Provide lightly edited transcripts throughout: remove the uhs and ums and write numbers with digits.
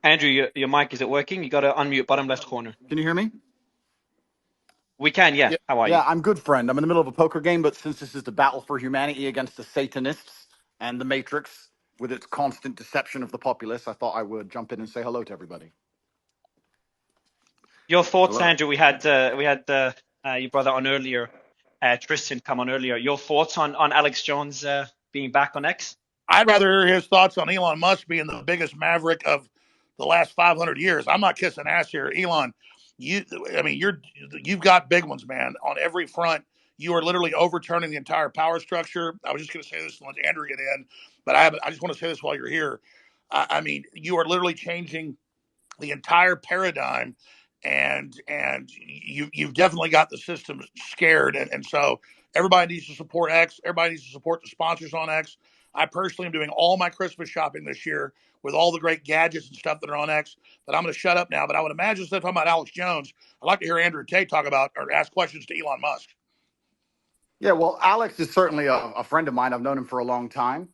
Andrew, your mic, is it working? You got to unmute bottom left corner. Can you hear me? We can, yeah. Yeah, How are you? Yeah, I'm good, friend. I'm in the middle of a poker game, but since this is the battle for humanity against the Satanists and the Matrix, with its constant deception of the populace, I thought I would jump in and say hello to everybody. Your thoughts, Hello. Andrew? We had your brother on earlier, Tristan come on earlier. Your thoughts on Alex Jones being back on X? I'd rather hear his thoughts on Elon Musk being the biggest maverick of the last 500 years. I'm not kissing ass here, Elon. You, I mean, you've got big ones, man, on every front. You are literally overturning the entire power structure. I was just going to say this to let Andrew get in, but I just want to say this while you're here. I mean, you are literally changing the entire paradigm, and you've definitely got the system scared, and so everybody needs to support X. Everybody needs to support the sponsors on X. I personally am doing all my Christmas shopping this year with all the great gadgets and stuff that are on X. But I'm going to shut up now. But I would imagine instead of talking about Alex Jones, I'd like to hear Andrew Tate talk about or ask questions to Elon Musk. Yeah, well, Alex is certainly a friend of mine. I've known him for a long time,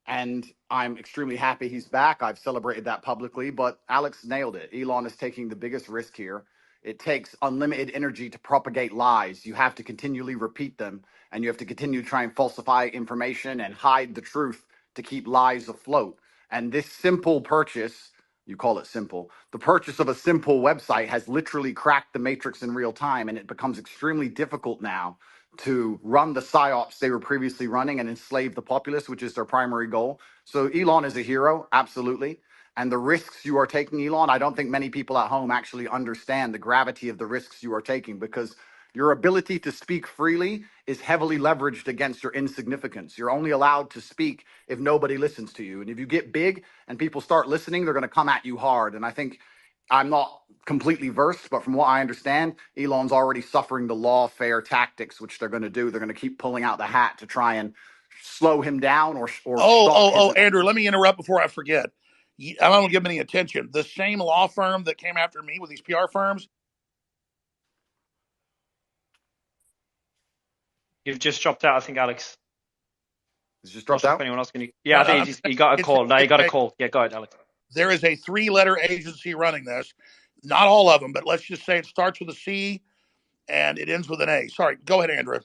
and I'm extremely happy he's back. I've celebrated that publicly, but Alex nailed it. Elon is taking the biggest risk here. It takes unlimited energy to propagate lies. You have to continually repeat them, and you have to continue to try and falsify information and hide the truth to keep lies afloat. And this simple purchase, you call it simple, the purchase of a simple website has literally cracked the matrix in real time, and it becomes extremely difficult now to run the psyops they were previously running and enslave the populace, which is their primary goal. So Elon is a hero, absolutely. And the risks you are taking, Elon, I don't think many people at home actually understand the gravity of the risks you are taking, because your ability to speak freely is heavily leveraged against your insignificance. You're only allowed to speak if nobody listens to you. And if you get big and people start listening, they're going to come at you hard. And I think I'm not completely versed, but from what I understand, Elon's already suffering the lawfare tactics, which they're going to do. They're going to keep pulling out the hat to try and slow him down or stop his. Andrew, let me interrupt before I forget. I don't give him any attention. The same law firm that came after me with these PR firms. You've just dropped out, I think, Alex. He's just Not dropped sure if out. anyone else can. Yeah, No, I no, think he got a call. No, he got a call. Yeah, go ahead, Alex. there is a three-letter agency running this. Not all of them, but let's just say it starts with a C and it ends with an A. Sorry, go ahead, Andrew.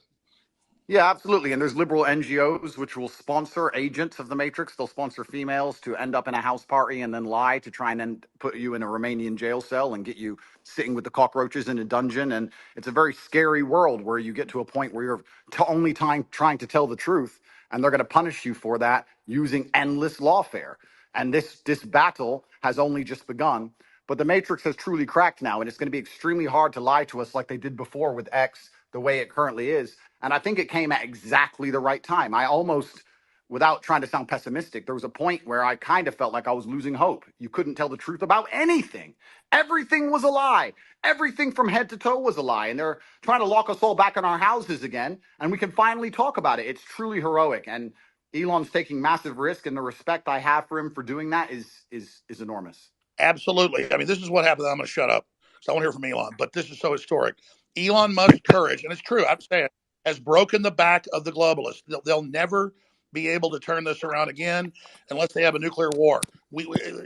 Yeah, absolutely. And there's liberal NGOs which will sponsor agents of the Matrix. They'll sponsor females to end up in a house party and then lie to try and then put you in a Romanian jail cell and get you sitting with the cockroaches in a dungeon. And it's a very scary world where you get to a point where you're only trying to tell the truth, and they're going to punish you for that using endless lawfare. And this battle has only just begun. But the Matrix has truly cracked now, and it's going to be extremely hard to lie to us like they did before with X, the way it currently is. And I think it came at exactly the right time. I almost, without trying to sound pessimistic, there was a point where I kind of felt like I was losing hope. You couldn't tell the truth about anything. Everything was a lie. Everything from head to toe was a lie. And they're trying to lock us all back in our houses again. And we can finally talk about it. It's truly heroic. And Elon's taking massive risk, and the respect I have for him for doing that is enormous. Absolutely. I mean, this is what happened. I'm going to shut up because I want to hear from Elon, but this is so historic. Elon Musk's courage, and it's true, I'm saying, has broken the back of the globalists. They'll never be able to turn this around again unless they have a nuclear war.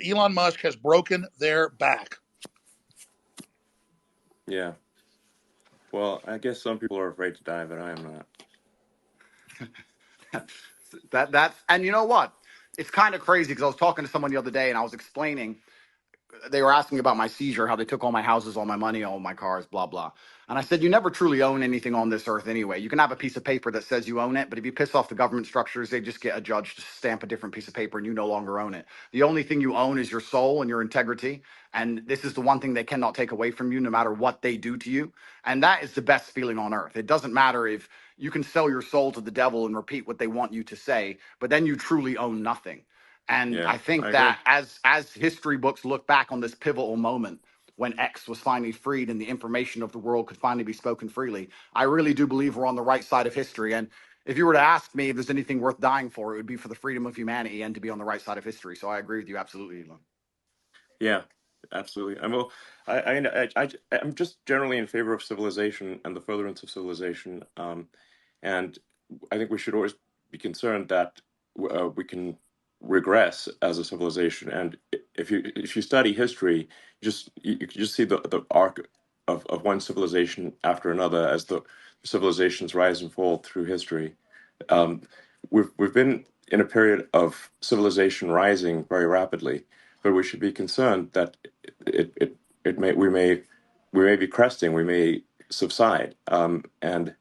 Elon Musk has broken their back. Yeah. Well, I guess some people are afraid to die, but I am not. That's and you know what? It's kind of crazy because I was talking to someone the other day and I was explaining, they were asking about my seizure, how they took all my houses, all my money, all my cars, blah, blah. And I said, you never truly own anything on this earth anyway. You can have a piece of paper that says you own it, but if you piss off the government structures, they just get a judge to stamp a different piece of paper and you no longer own it. The only thing you own is your soul and your integrity. And this is the one thing they cannot take away from you, no matter what they do to you. And that is the best feeling on earth. It doesn't matter if you can sell your soul to the devil and repeat what they want you to say, but then you truly own nothing. And Yeah, I think I agree. that as history books look back on this pivotal moment when X was finally freed and the information of the world could finally be spoken freely, I really do believe we're on the right side of history. And if you were to ask me if there's anything worth dying for, it would be for the freedom of humanity and to be on the right side of history. So I agree with you absolutely, Elon. Yeah, absolutely. I'm just generally in favor of civilization and the furtherance of civilization. And I think we should always be concerned that we can regress as a civilization. And if you study history, you can just see the arc of one civilization after another as the civilizations rise and fall through history. Um, we've been in a period of civilization rising very rapidly, but we should be concerned that it it, it may we may be cresting, we may subside, and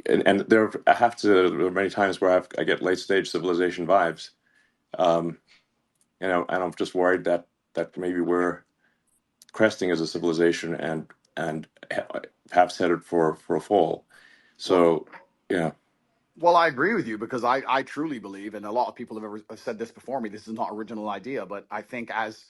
there there are many times where I get late stage civilization vibes, um, and I'm just worried that maybe we're cresting as a civilization and perhaps headed for a fall. Well, So yeah, Well, I agree with you because I truly believe, and a lot of people have ever said this before me, this is not an original idea, but I think as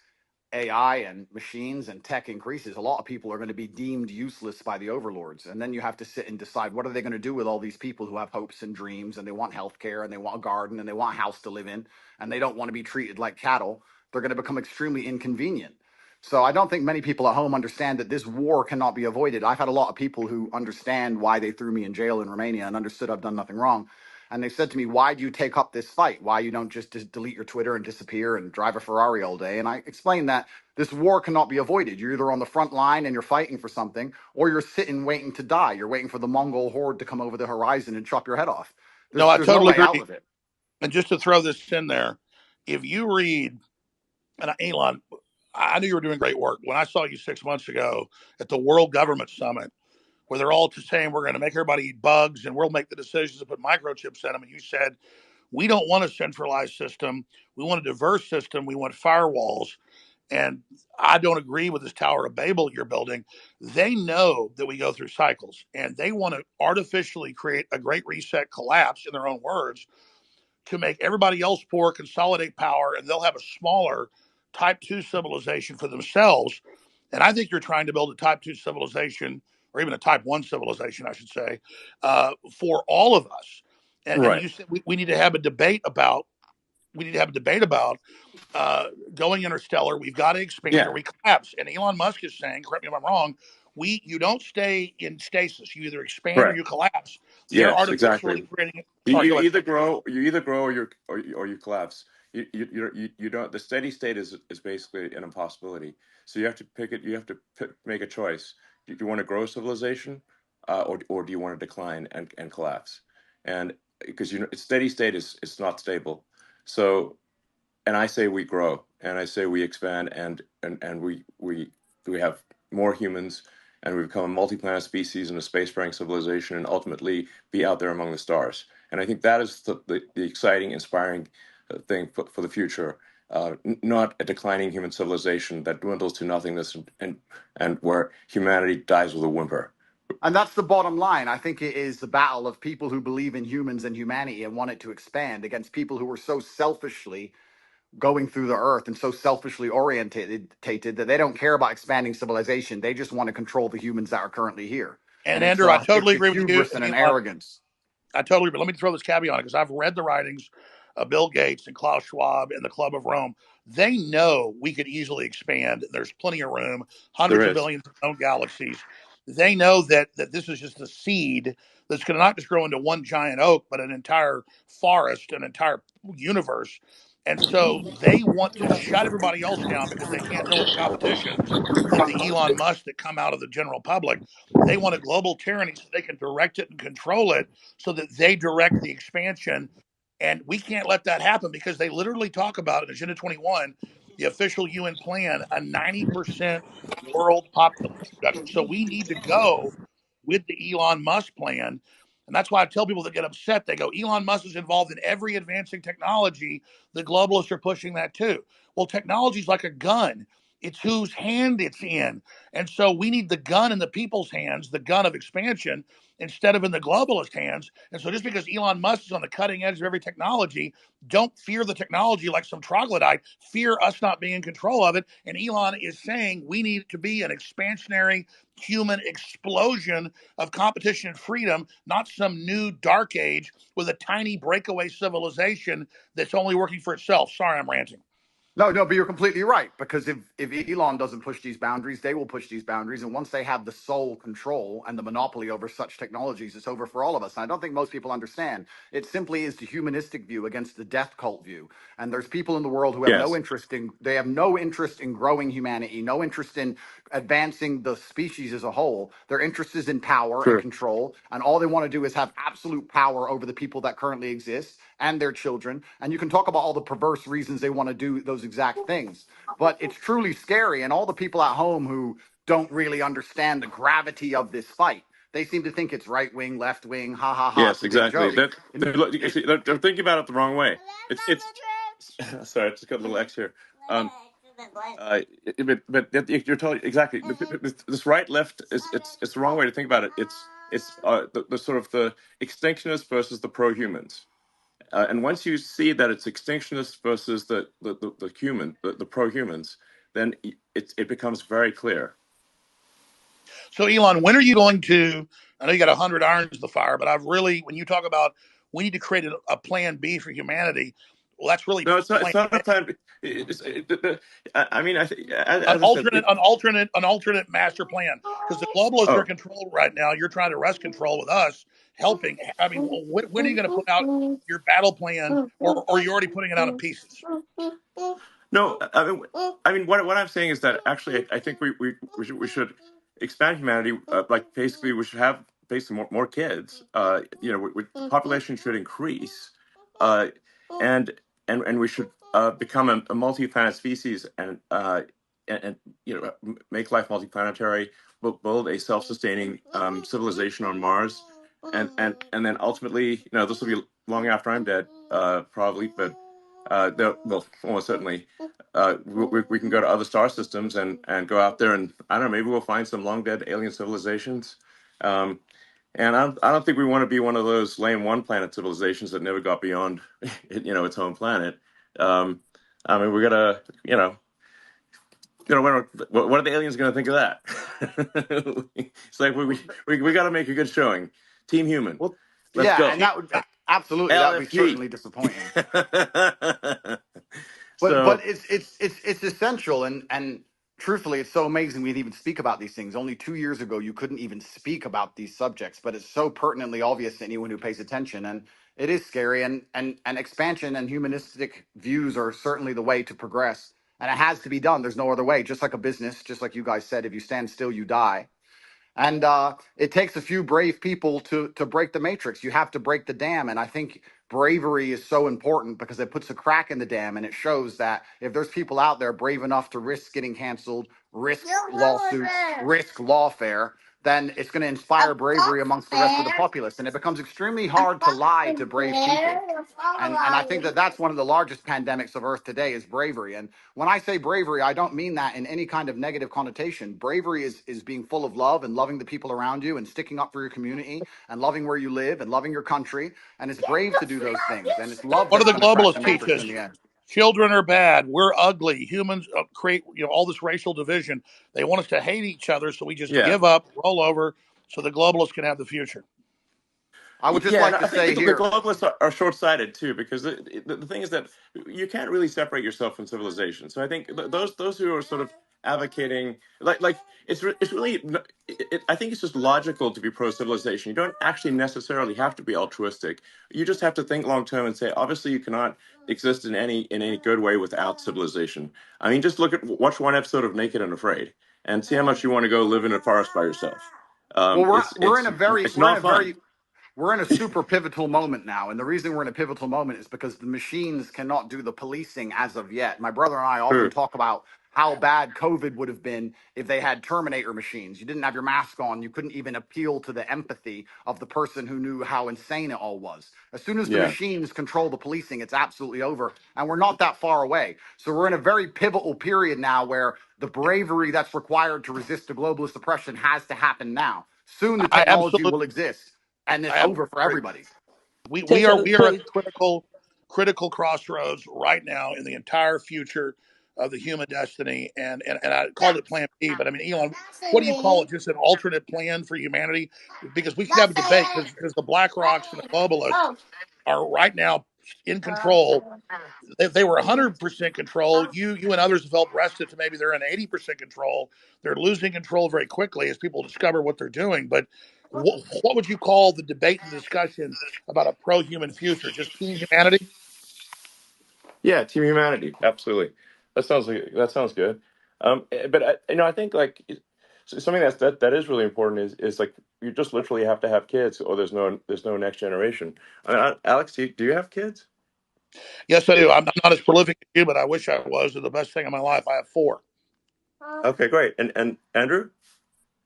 AI and machines and tech increases, a lot of people are going to be deemed useless by the overlords. And then you have to sit and decide what are they going to do with all these people who have hopes and dreams and they want healthcare and they want a garden and they want a house to live in and they don't want to be treated like cattle. They're going to become extremely inconvenient. So I don't think many people at home understand that this war cannot be avoided. I've had a lot of people who understand why they threw me in jail in Romania and understood I've done nothing wrong. And they said to me, "Why do you take up this fight? Why you don't just delete your Twitter and disappear and drive a Ferrari all day?" And I explained that this war cannot be avoided. You're either on the front line and you're fighting for something, or you're sitting waiting to die. You're waiting for the Mongol horde to come over the horizon and chop your head off. No, I There's no totally way out agree. of it. And just to throw this in there, if you read, and Elon, I knew you were doing great work. When I saw you 6 months ago at the World Government Summit, where they're all just saying we're going to make everybody eat bugs and we'll make the decisions to put microchips in them, and you said, we don't want a centralized system. We want a diverse system. We want firewalls. And I don't agree with this Tower of Babel you're building. They know that we go through cycles and they want to artificially create a great reset collapse, in their own words, to make everybody else poor, consolidate power, and they'll have a smaller type 2 civilization for themselves. And I think you're trying to build a type 2 civilization, or even a type 1 civilization, I should say, for all of us. And right. you said we need to have a debate about going interstellar. We've got to expand or Yeah. we collapse. And Elon Musk is saying, correct me if I'm wrong, you don't stay in stasis. You either expand or Correct. you collapse. They're Yes, artificially exactly. creating. You, Sorry, you go ahead. either grow, or you collapse. You don't. The steady state is basically an impossibility. So you have to pick it. You have to make a choice. Do you want to grow civilization, or do you want to decline and collapse? And because steady state is not stable. So, and I say we grow, and I say we expand, and we have more humans, and we become a multi-planet species and a spacefaring civilization, and ultimately be out there among the stars. And I think that is the exciting, inspiring thing for the future. Not a declining human civilization that dwindles to nothingness and where humanity dies with a whimper. And that's the bottom line. I think it is the battle of people who believe in humans and humanity and want it to expand against people who are so selfishly going through the earth and so selfishly orientated that they don't care about expanding civilization. They just want to control the humans that are currently here. And And it's Andrew, I a totally it's a agree with you. hubris and And an Elon, arrogance. I totally agree. Let me throw this caveat on it because I've read the writings of Bill Gates and Klaus Schwab and the Club of Rome. They know we could easily expand. There's plenty of room, There hundreds of is. billions of known galaxies. They know that this is just a seed that's going to not just grow into one giant oak, but an entire forest, an entire universe. And so they want to shut everybody else down because they can't deal with the competition of the Elon Musk that come out of the general public. They want a global tyranny so they can direct it and control it so that they direct the expansion. And we can't let that happen because they literally talk about in Agenda 21, the official UN plan, a 90% world population reduction. So we need to go with the Elon Musk plan. And that's why I tell people that get upset, they go, Elon Musk is involved in every advancing technology. The globalists are pushing that too. Well, technology is like a gun. It's whose hand it's in. And so we need the gun in the people's hands, the gun of expansion, instead of in the globalist hands. And so just because Elon Musk is on the cutting edge of every technology, don't fear the technology like some troglodyte. Fear us not being in control of it. And Elon is saying we need to be an expansionary human explosion of competition and freedom, not some new dark age with a tiny breakaway civilization that's only working for itself. Sorry, I'm ranting. No, but you're completely right. Because if Elon doesn't push these boundaries, they will push these boundaries. And once they have the sole control and the monopoly over such technologies, it's over for all of us. And I don't think most people understand. It simply is the humanistic view against the death cult view. And there's people in the world who have no Yes, interest in they have no interest in growing humanity, no interest in advancing the species as a whole. Their interest is in power and true. control. And all they want to do is have absolute power over the people that currently exist and their children. And you can talk about all the perverse reasons they want to do those exact things. But it's truly scary. And all the people at home who don't really understand the gravity of this fight, they seem to think it's right wing, left wing, ha ha ha. It's Yes, a big exactly. joke. That And they're thinking about it the wrong way. It's sorry, I just got a little X here. But you're totally exactly. This right left is it's the wrong way to think about it. It's the sort of the extinctionists versus the pro humans. And once you see that it's extinctionists versus the pro humans, then it becomes very clear. So, Elon, when are you going to? I know you got 100 irons in the fire, but when you talk about we need to create a plan B for humanity, well, that's really No, it's not. plan It's not a A. plan. I mean, An as I said, alternate, an alternate, an alternate master plan, because the globalists are in oh, control right now. You're trying to wrest control with us, helping. I mean, when are you going to put out your battle plan, or are you already putting it out in pieces? no, what I'm saying is that actually, I think we should expand humanity. Like basically, we should have basically more kids. Population should increase, uh, and and we should become a multi-planet species and make life multiplanetary. Build a self-sustaining civilization on Mars, and then ultimately, this will be long after I'm dead, probably, but well, almost certainly, we can go to other star systems and go out there and I don't know, maybe we'll find some long dead alien civilizations. Um, and I don't think we want to be one of those lame one planet civilizations that never got beyond, its home planet. Um, I mean, we gotta, what are the aliens going to think of that? It's like we got to make a good showing. Team Human, well, let's yeah, go. and that would absolutely that would be LFG. certainly disappointing. But So it's essential and truthfully it's so amazing we'd even speak about these things. Only 2 years ago you couldn't even speak about these subjects, but it's so pertinently obvious to anyone who pays attention. And it is scary, and expansion and humanistic views are certainly the way to progress. And it has to be done. There's no other way. Just like a business, just like you guys said, if you stand still, you die. And it takes a few brave people to break the matrix. You have to break the dam, and I think bravery is so important because it puts a crack in the dam, and it shows that if there's people out there brave enough to risk getting canceled, risk lawsuits, risk lawfare, then it's going to inspire bravery amongst the rest of the populace, and it becomes extremely hard to lie to brave people. And I think that that's one of the largest pandemics of Earth today is bravery. And when I say bravery, I don't mean that in any kind of negative connotation. Bravery is being full of love and loving the people around you and sticking up for your community and loving where you live and loving your country. And it's brave to do those things. And it's love What do that's the going to crack the globalists teach matrix in us? the end. Children are bad. We're ugly. Humans create all this racial division. They want us to hate each other, so we just yeah. give up, roll over, so the globalists can have the future. I would just Yeah, and like to I think say the here, globalists are short-sighted too, because the thing is that you can't really separate yourself from civilization. So I think those who are sort of advocating, like it's really, I think it's just logical to be pro-civilization. You don't actually necessarily have to be altruistic. You just have to think long-term and say, obviously, you cannot exist in any good way without civilization. I mean, just watch one episode of Naked and Afraid, and see how much you want to go live in a forest by yourself. well, It's we're in it's a very it's not fun. we're in a super pivotal moment now. And the reason we're in a pivotal moment is because the machines cannot do the policing as of yet. My brother and I often True. talk about how bad COVID would have been if they had Terminator machines. You didn't have your mask on. You couldn't even appeal to the empathy of the person who knew how insane it all was. As soon as the Yeah. machines control the policing, it's absolutely over. And we're not that far away. So we're in a very pivotal period now where the bravery that's required to resist the globalist oppression has to happen now. Soon the I technology absolutely, will exist and I it's absolutely over for agree. everybody. We are Jason, we are at please. a critical crossroads right now in the entire future of the human destiny, and I called it Plan B, but I mean, Elon, what do you call it? Just an alternate plan for humanity? Because we could have a debate because the Black Rocks and the globalists are right now in control. If they were 100% control, you and others have helped wrest it to maybe they're in 80% control. They're losing control very quickly as people discover what they're doing. But what would you call the debate and discussion about a pro-human future? Just team humanity? Yeah, Team Humanity, absolutely. That sounds good. But I think like something that is really important is like you just literally have to have kids, or there's no next generation. Alex, do you have kids? Yes, I do. I'm not as prolific as you, but I wish I was. They're the best thing in my life. I have 4. Okay, great. And Andrew?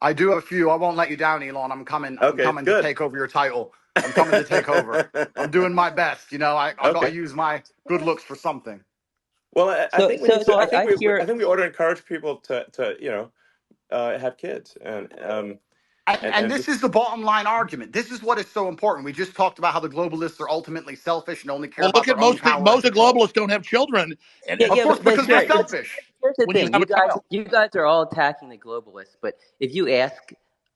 I do have a few. I won't let you down, Elon. I'm coming. I'm Okay, coming to good. take over your title. I'm coming to take over. I'm doing my best. You know, I got to Okay. use my good looks for something. Well, I So think we need so to. I, I I hear. think we ought to encourage people to have kids And and this just is the bottom line argument. This is what is so important. We just talked about how the globalists are ultimately selfish and only care Well, about look at their own power and most of the control. globalists don't have children, and Yeah, Of yeah, course, but because they're here, selfish. here's the when you thing. have You a guys, child. you guys are all attacking the globalists, but if you ask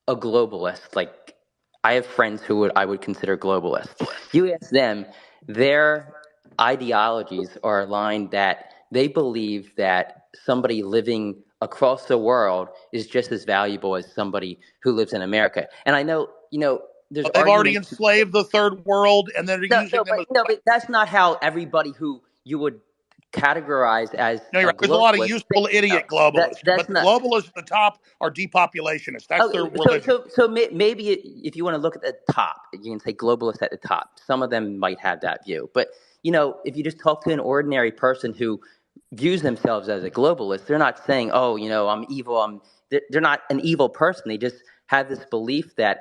a globalist, like I have friends who I would consider globalists, you ask them, their ideologies are aligned that they believe that somebody living across the world is just as valuable as somebody who lives in America. And I know, there's They've already arguments. enslaved the third world, and they're No, using them as. but that's not how everybody who you would categorize as No, you're a right. There's a lot of globalist useful thinks. No, idiot globalists, but that's the not. globalists at the top are depopulationists. That's their Oh, so religion. so so maybe if you want to look at the top, you can say globalists at the top. Some of them might have that view, but if you just talk to an ordinary person who views themselves as a globalist, they're not saying, "Oh, I'm evil." They're not an evil person. They just have this belief that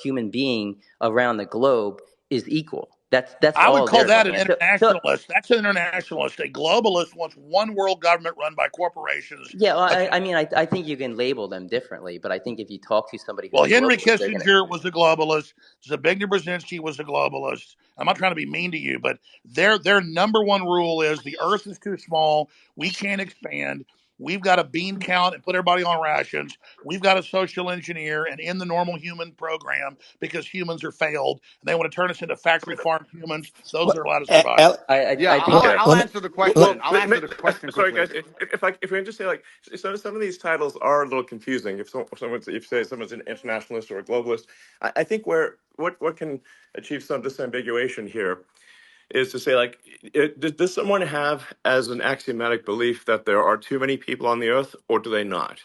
human being around the globe is equal. That's I would all call they're that looking an at. So internationalist. That's an internationalist. A globalist wants one world government run by corporations. yeah, well, I mean, I think you can label them differently, but I think if you talk to somebody who's Well, a Henry globalist, they're gonna. Kissinger was a globalist. Zbigniew Brzezinski was a globalist. I'm not trying to be mean to you, but their number one rule is the Earth is too small. We can't expand. We've got to bean count and put everybody on rations. We've got to social engineer and end the normal human program because humans are failed. And they want to turn us into factory farm humans. Those Well, that are allowed to survive. Yeah, I think well, they're. I'll let me. answer the well, question. I'll answer the question sorry quickly. guys, if we can just say like some of these titles are a little confusing. If say someone's an internationalist or a globalist, I think where what can achieve some disambiguation here is to say like does someone have as an axiomatic belief that there are too many people on the earth, or do they not?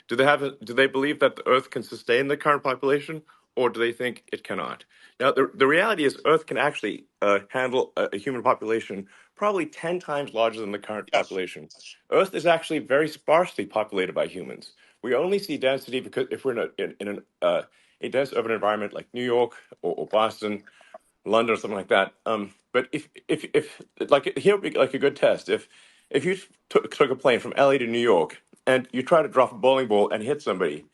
Do they believe that the Earth can sustain the current population, or do they think it cannot? Now, the reality is, Earth can actually handle a human population probably 10 times larger than the current Yes. population. Earth is actually very sparsely populated by humans. We only see density because if we're a dense urban environment like New York or Boston, London or something like that. But if like here would be like a good test. If you took a plane from LA to New York and you try to drop a bowling ball and hit somebody,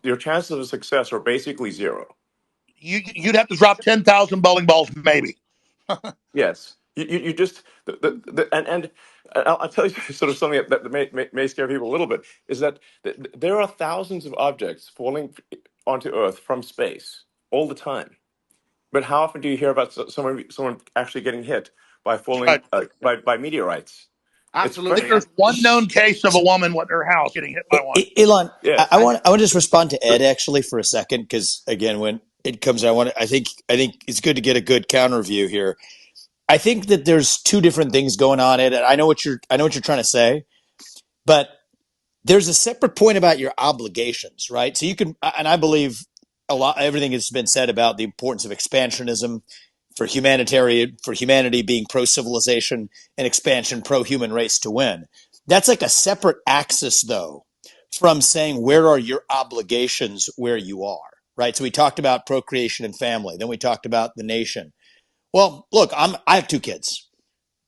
your chances of success are basically zero. You'd have to drop 10,000 bowling balls, maybe. Yes, you just and I'll tell you sort of something that may scare people a little bit is that there are thousands of objects falling onto Earth from space all the time. But how often do you hear about someone actually getting hit by That's falling right. by meteorites? It's I think Absolutely. very there's one known case of a woman in her house getting hit by one. Elon, I yes. want I want to just respond to Ed actually for a second because again, when it comes, I think it's good to get a good counter view here. I think that there's two different things going on, Ed. And I know what you're trying to say, but there's a separate point about your obligations, right? So you can, and I believe everything has been said about the importance of expansionism for humanity being pro civilization and expansion pro human race to win. That's like a separate axis though from saying where are your obligations where you are, right? So we talked about procreation and family, then we talked about the nation. Well, look, I have 2 kids.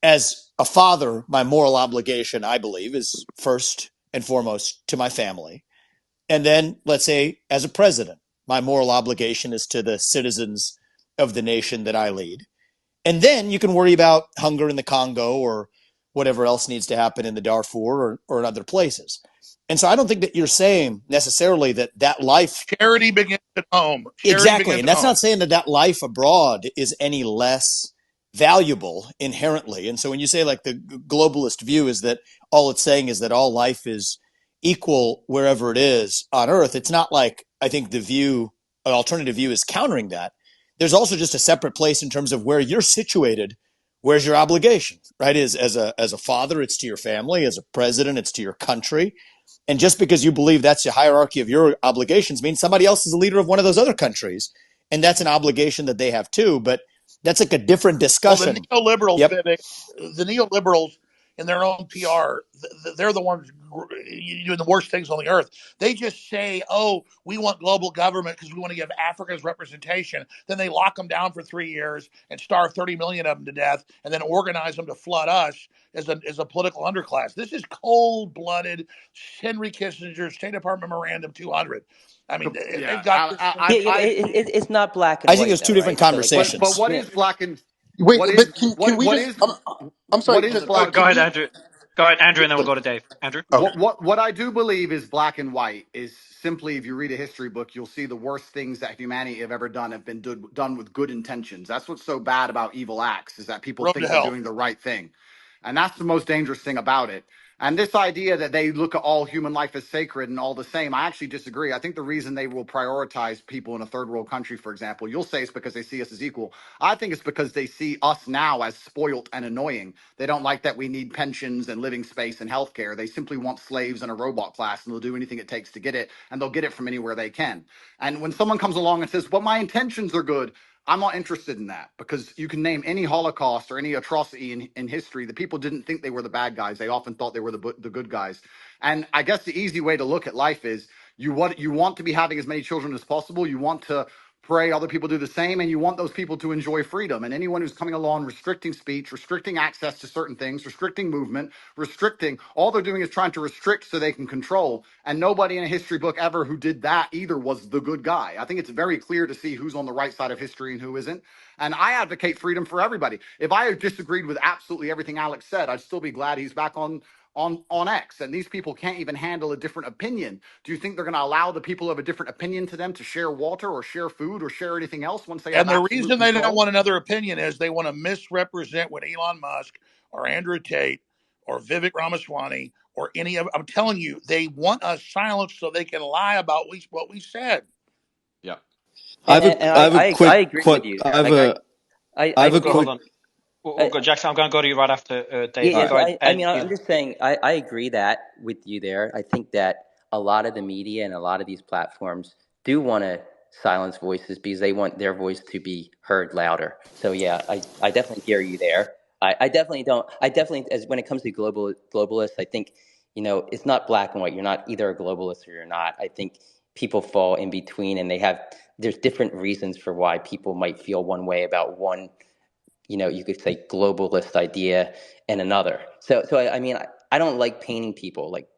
As a father, my moral obligation, I believe, is first and foremost to my family. And then, let's say, as a president, my moral obligation is to the citizens of the nation that I lead. And then you can worry about hunger in the Congo or whatever else needs to happen in the Darfur or in other places. And so I don't think that you're saying necessarily that life. Charity begins at home. Charity Exactly. begins And at that's home. not saying that life abroad is any less valuable inherently. And so when you say like the globalist view is that all it's saying is that all life is equal wherever it is on Earth, it's not like I think the view, an alternative view is countering that. There's also just a separate place in terms of where you're situated. Where's your obligation, right? Is as a father, it's to your family. As a president, it's to your country. And just because you believe that's the hierarchy of your obligations means somebody else is the leader of one of those other countries. And that's an obligation that they have too. But that's like a different Well, the discussion. neoliberals, Yep. Vivek, the neoliberals in their own PR, they're the ones doing the worst things on the earth. They just say, "Oh, we want global government because we want to give Africa's representation." Then they lock them down for 3 years and starve 30 million of them to death, and then organize them to flood us as a political underclass. This is cold-blooded Henry Kissinger State Department Memorandum 200. I mean, they've Yeah, got this thing. Yeah, it's not black and I think white there's two though, different right? So like, but conversations. what yeah. is black and Wait, what but is can we what just? is I'm sorry. what is Go, black? go Can ahead, we? Andrew. Go ahead, Andrew, and then we'll go to Dave. Andrew. Okay. What I do believe is black and white is simply, if you read a history book, you'll see the worst things that humanity have ever done have been done with good intentions. That's what's so bad about evil acts, is that people Road to think they're hell. doing the right thing. And that's the most dangerous thing about it. And this idea that they look at all human life as sacred and all the same, I actually disagree. I think the reason they will prioritize people in a third world country, for example, you'll say it's because they see us as equal. I think it's because they see us now as spoilt and annoying. They don't like that we need pensions and living space and healthcare. They simply want slaves and a robot class, and they'll do anything it takes to get it, and they'll get it from anywhere they can. And when someone comes along and says, "Well, my intentions are good," I'm not interested in that, because you can name any Holocaust or any atrocity in history. The people didn't think they were the bad guys. They often thought they were the good guys. And I guess the easy way to look at life is you want to be having as many children as possible. You want to pray other people do the same, and you want those people to enjoy freedom. And anyone who's coming along restricting speech, restricting access to certain things, restricting movement, restricting, all they're doing is trying to restrict so they can control. And nobody in a history book ever who did that either was the good guy. I think it's very clear to see who's on the right side of history and who isn't. And I advocate freedom for everybody. If I disagreed with absolutely everything Alex said, I'd still be glad he's back on X. And these people can't even handle a different opinion. Do you think they're going to allow the people who have a different opinion to them to share water or share food or share anything else once they have And the absolute reason they don't control? want another opinion is they want to misrepresent what Elon Musk or Andrew Tate or Vivek Ramaswamy or any of. I'm telling you, they want us silenced so they can lie about what we said. Yeah. And I have a I quick, agree with you. I have Like a, I I have a Hold quick, think on. We'll go, Jackson. I'm going to go to you right after Dave. yeah, But all go right. ahead, I mean, I'm Elon. just saying, I agree that with you there. I think that a lot of the media and a lot of these platforms do want to silence voices because they want their voice to be heard louder. So yeah, I definitely hear you there. I definitely don't. I definitely, as when it comes to globalists, I think it's not black and white. You're not either a globalist or you're not. I think people fall in between, and there's different reasons for why people might feel one way about one, you could say globalist idea and another. So I mean, I don't like painting people like,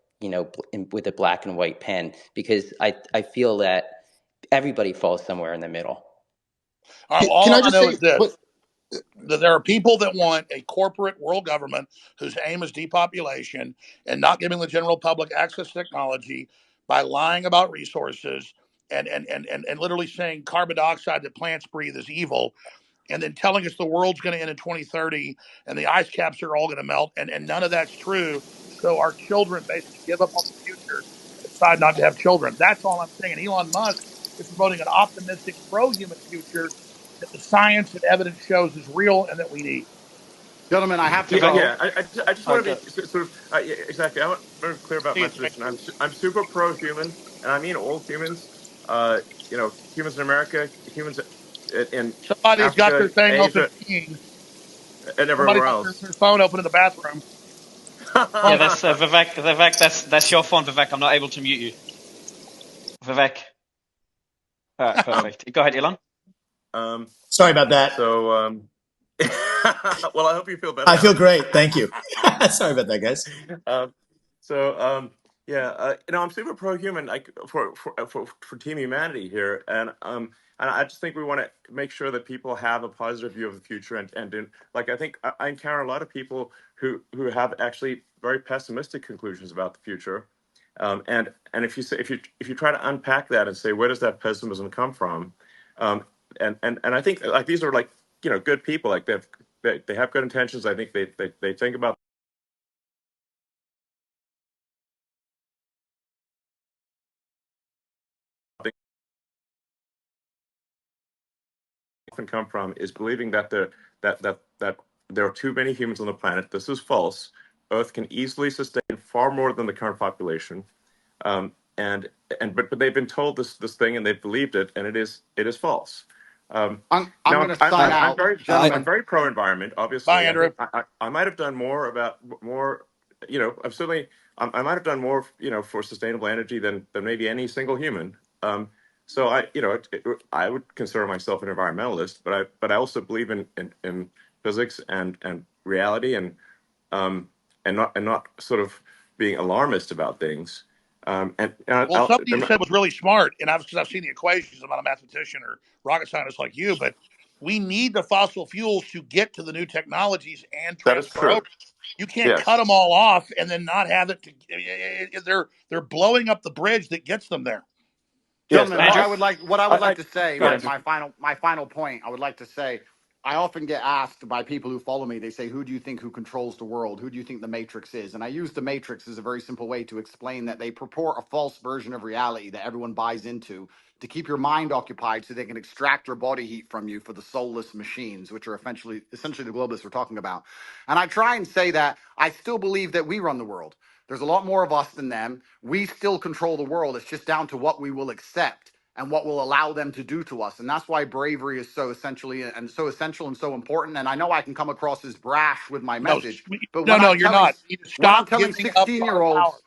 with a black and white pen, because I feel that everybody falls somewhere in the middle. Can All I I just know say? is this: But that there are people that want a corporate world government whose aim is depopulation and not giving the general public access to technology by lying about resources and literally saying carbon dioxide that plants breathe is evil, and then telling us the world's going to end in 2030 and the ice caps are all going to melt, and none of that's true. So our children basically give up on the future and decide not to have children. That's all I'm saying. And Elon Musk is promoting an optimistic, pro-human future that the science and evidence shows is real and that we need. Gentlemen, I have to Go. go. Yeah. I just want to Go. be sort of yeah, exactly. I want to be clear about See my you, Jake. position. I'm super pro-human, and I mean all humans. Humans in America, humans in Somebody's got their Africa, thing open Asia, peeing. and Somebody's everywhere got else. their phone open in the bathroom. Yeah, Phone's that's ringing. Vivek. Vivek, that's your phone, Vivek. I'm not able to mute you. Vivek. All right, um, perfect. Go ahead, Elon. um, Sorry about that. so, well, I hope you feel better I now. feel great. Thank you. Sorry about that, guys. um, so yeah, I'm super pro-human, like for Team Humanity here, and I just think we want to make sure that people have a positive view of the future, and like I think I encounter a lot of people who have actually very pessimistic conclusions about the future, and if you try to unpack that and say where does that pessimism come from, um, and I think like these are like good people, like they have good intentions. I think they think about things often come from is believing that there are too many humans on the planet. This is false. Earth can easily sustain far more than the current population. Um, and but they've been told this thing and they've believed it, and it is false. I'm Now going to sign I'm out, very I'm gentlemen. very pro environment. Bye, Obviously, I Andrew. think I might have done more about more. I'm certainly I might have done more for sustainable energy than maybe any single human. So I would consider myself an environmentalist, but I also believe in physics and reality and not sort of being alarmist about things. Well, something you said was really smart, and because I've seen the equations. I'm not a mathematician or rocket scientist like you, but we need the fossil fuels to get to the new technologies and that is transfer true. over. You can't cut Yes. them all off and then not have it. They're blowing up the bridge that gets them there. Yes. Gentlemen, Andrew, what I would like to say, go ahead. my final point, I would like to say, I often get asked by people who follow me, they say, who do you think who controls the world? Who do you think the Matrix is? And I use the Matrix as a very simple way to explain that they purport a false version of reality that everyone buys into to keep your mind occupied so they can extract your body heat from you for the soulless machines, which are essentially the globalists we're talking about. And I try and say that I still believe that we run the world. There's a lot more of us than them. We still control the world. It's just down to what we will accept and what will allow them to do to us. And that's why bravery is so essential and so important. And I know I can come across as brash with my No, message, but no, you're not. You need to when I'm stop telling giving up our power.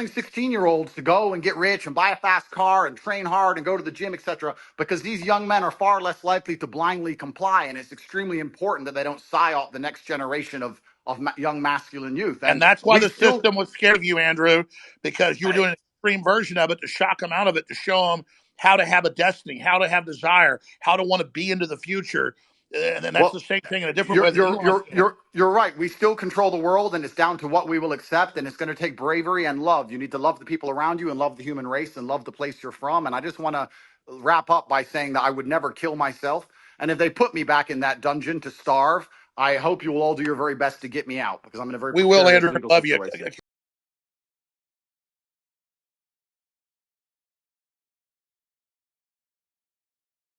16-year-olds to go and get rich and buy a fast car and train hard and go to the gym, etc., because these young men are far less likely to blindly comply. And it's extremely important that they don't psyop the next generation of young masculine youth. And And that's why we the still, system was scared of you, Andrew, because you were doing an extreme version of it to shock them out of it, to show them how to have a destiny, how to have desire, how to want to be into the future. And then that's well, the same thing in a different way that Elon's doing. you're right. We still control the world, and it's down to what we will accept. And it's going to take bravery and love. You need to love the people around you, and love the human race, and love the place you're from. And I just want to wrap up by saying that I would never kill myself. And if they put me back in that dungeon to starve, I hope you will all do your very best to get me out because I'm in a very We will, precarious Andrew. legal Love you. situation.